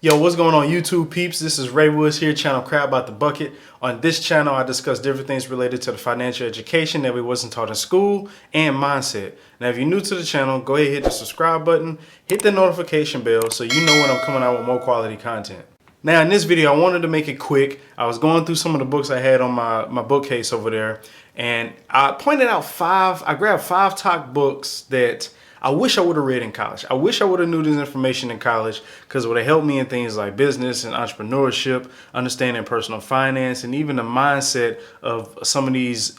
Yo, what's going on YouTube peeps? This is Ray Woods here, channel Crab About the Bucket. On this channel, I discuss different things related to the financial education that we wasn't taught in school and mindset. Now, if you're new to the channel, go ahead and hit the subscribe button, hit the notification bell so you know when I'm coming out with more quality content. Now, in this video, I wanted to make it quick. I was going through some of the books I had on my bookcase over there, and I pointed out I grabbed five top books that I wish I would have read in college. I wish I would have knew this information in college because it would have helped me in things like business and entrepreneurship, understanding personal finance, and even the mindset of some of these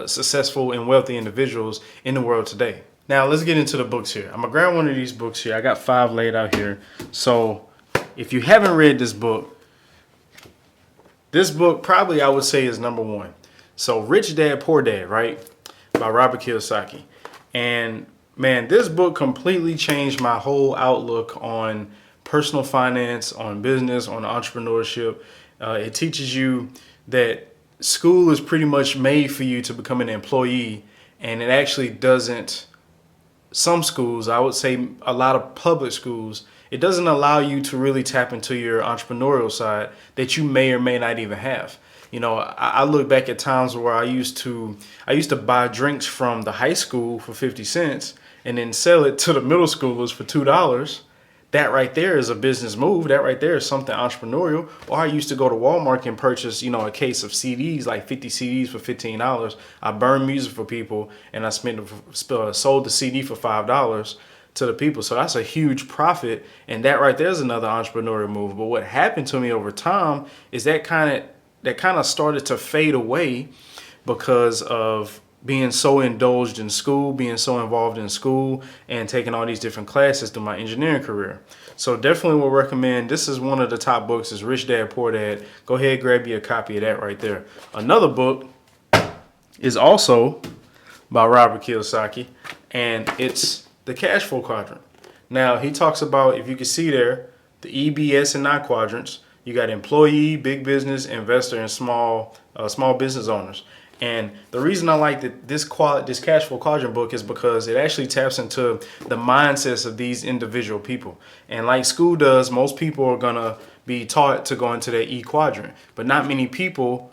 successful and wealthy individuals in the world today. Now, let's get into the books here. I'm going to grab one of these books here. I got five laid out here. So if you haven't read this book probably I would say is number one. So Rich Dad, Poor Dad, right? By Robert Kiyosaki. And man, this book completely changed my whole outlook on personal finance, on business, on entrepreneurship. It teaches you that school is pretty much made for you to become an employee, and it actually doesn't. Some schools, I would say a lot of public schools, it doesn't allow you to really tap into your entrepreneurial side that you may or may not even have. You know, I look back at times where I used to buy drinks from the high school for 50 cents and then sell it to the middle schoolers for $2. That right there is a business move. That right there is something entrepreneurial. Or I used to go to Walmart and purchase, a case of CDs, like 50 CDs for $15. I burned music for people, and I sold the CD for $5 to the people. So that's a huge profit, and that right there is another entrepreneurial move. But what happened to me over time is that kind of started to fade away because of being so indulged in school, being so involved in school, and taking all these different classes through my engineering career. So definitely would recommend, this is one of the top books, is Rich Dad, Poor Dad. Go ahead, grab you a copy of that right there. Another book is also by Robert Kiyosaki, and it's the Cashflow quadrant. Now, he talks about, if you can see there, the EBS and I quadrants. You got employee, big business, investor, and small business owners. And the reason I like this Cashflow quadrant book is because it actually taps into the mindsets of these individual people. And like school does, most people are gonna be taught to go into that E quadrant, but not many people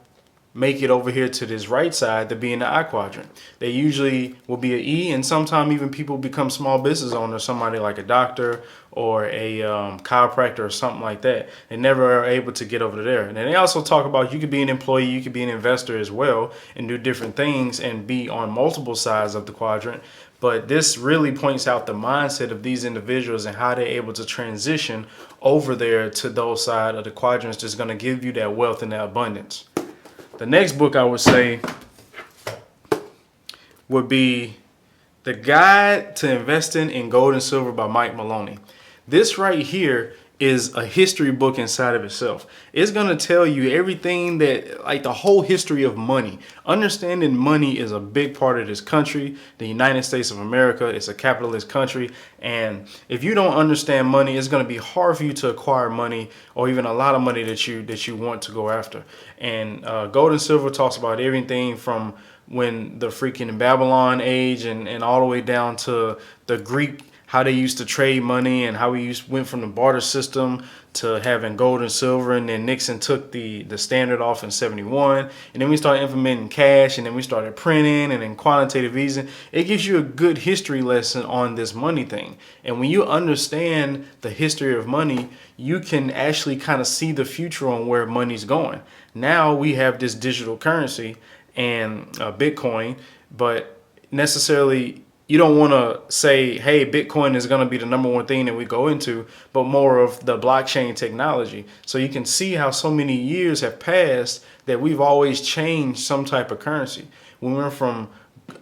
make it over here to this right side to be in the I quadrant. They usually will be an E, and sometimes even people become small business owners, somebody like a doctor or a chiropractor or something like that. They never are able to get over there. And then they also talk about you could be an employee, you could be an investor as well, and do different things and be on multiple sides of the quadrant. But this really points out the mindset of these individuals and how they're able to transition over there to those side of the quadrants that's gonna give you that wealth and that abundance. The next book I would say would be The Guide to Investing in Gold and Silver by Mike Maloney. This right here is a history book inside of itself. It's going to tell you everything that, like the whole history of money. Understanding money is a big part of this country. The United States of America is a capitalist country. And if you don't understand money, it's going to be hard for you to acquire money or even a lot of money that you want to go after. And Gold and Silver talks about everything from when the freaking Babylon age and all the way down to the Greek, how they used to trade money and how we went from the barter system to having gold and silver. And then Nixon took the standard off in 71. And then we started implementing cash, and then we started printing, and then quantitative easing. It gives you a good history lesson on this money thing. And when you understand the history of money, you can actually kind of see the future on where money's going. Now we have this digital currency and Bitcoin, but necessarily you don't want to say, hey, Bitcoin is going to be the number one thing that we go into, but more of the blockchain technology. So you can see how so many years have passed that we've always changed some type of currency. We went from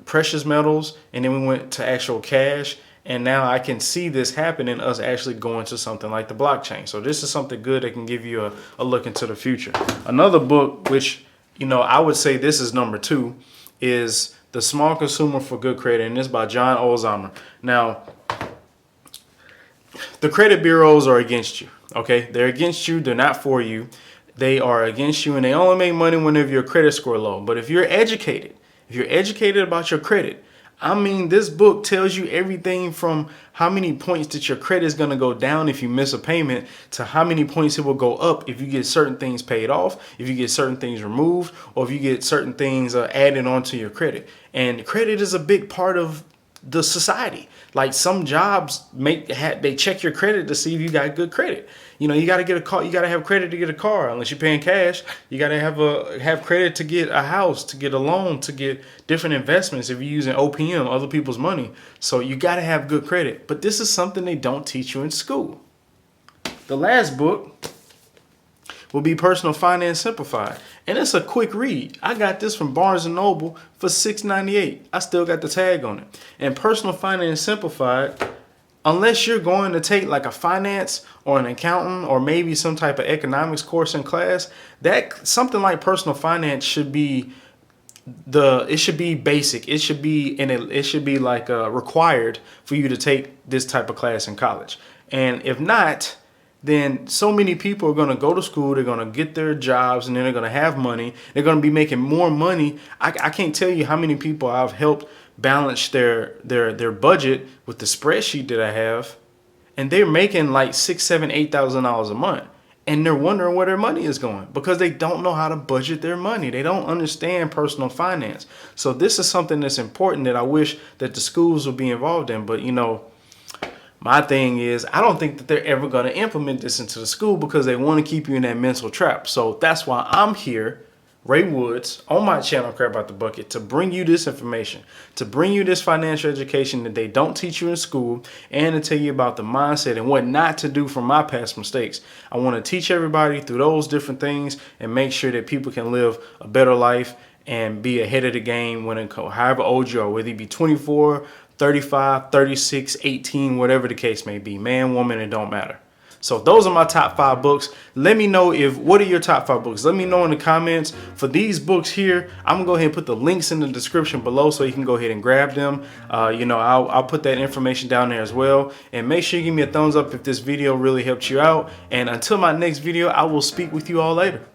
precious metals, and then we went to actual cash. And now I can see this happening, us actually going to something like the blockchain. So this is something good that can give you a look into the future. Another book, which, I would say this is number two, is The Small Consumer for Good Credit, and this is by John Olzheimer. Now, the credit bureaus are against you, okay? They're against you. They're not for you. They are against you, and they only make money whenever your credit score low. But if you're educated about your credit, I mean, this book tells you everything from how many points that your credit is going to go down if you miss a payment to how many points it will go up if you get certain things paid off, if you get certain things removed, or if you get certain things added onto your credit. And credit is a big part of the society. Like some jobs they check your credit to see if you got good credit. You know, you got to get a car. You got to have credit to get a car. Unless you're paying cash, you got to have credit to get a house, to get a loan, to get different investments. If you're using OPM, other people's money, so you got to have good credit. But this is something they don't teach you in school. The last book will be Personal Finance Simplified. And it's a quick read. I got this from Barnes & Noble for $6.98. I still got the tag on it. And Personal Finance Simplified, unless you're going to take like a finance or an accountant or maybe some type of economics course in class, that something like personal finance should be it should be basic. It should be like required for you to take this type of class in college. And if not, then so many people are going to go to school, they're going to get their jobs, and then they're going to have money. They're going to be making more money. I can't tell you how many people I've helped balance their budget with the spreadsheet that I have, and they're making like $6,000, $7,000, $8,000 a month. And they're wondering where their money is going because they don't know how to budget their money. They don't understand personal finance. So this is something that's important that I wish that the schools would be involved in. But, you know, my thing is, I don't think that they're ever going to implement this into the school because they want to keep you in that mental trap. So that's why I'm here, Ray Woods, on my channel, Crab Out the Bucket, to bring you this information, to bring you this financial education that they don't teach you in school, and to tell you about the mindset and what not to do from my past mistakes. I want to teach everybody through those different things and make sure that people can live a better life and be ahead of the game when it comes, however old you are, whether you be 24, 35, 36, 18, whatever the case may be. Man, woman, it don't matter. So those are my top 5 books. Let me know what are your top 5 books. Let me know in the comments. For these books here, I'm going to go ahead and put the links in the description below so you can go ahead and grab them. You know, I'll put that information down there as well. And make sure you give me a thumbs up if this video really helped you out. And until my next video, I will speak with you all later.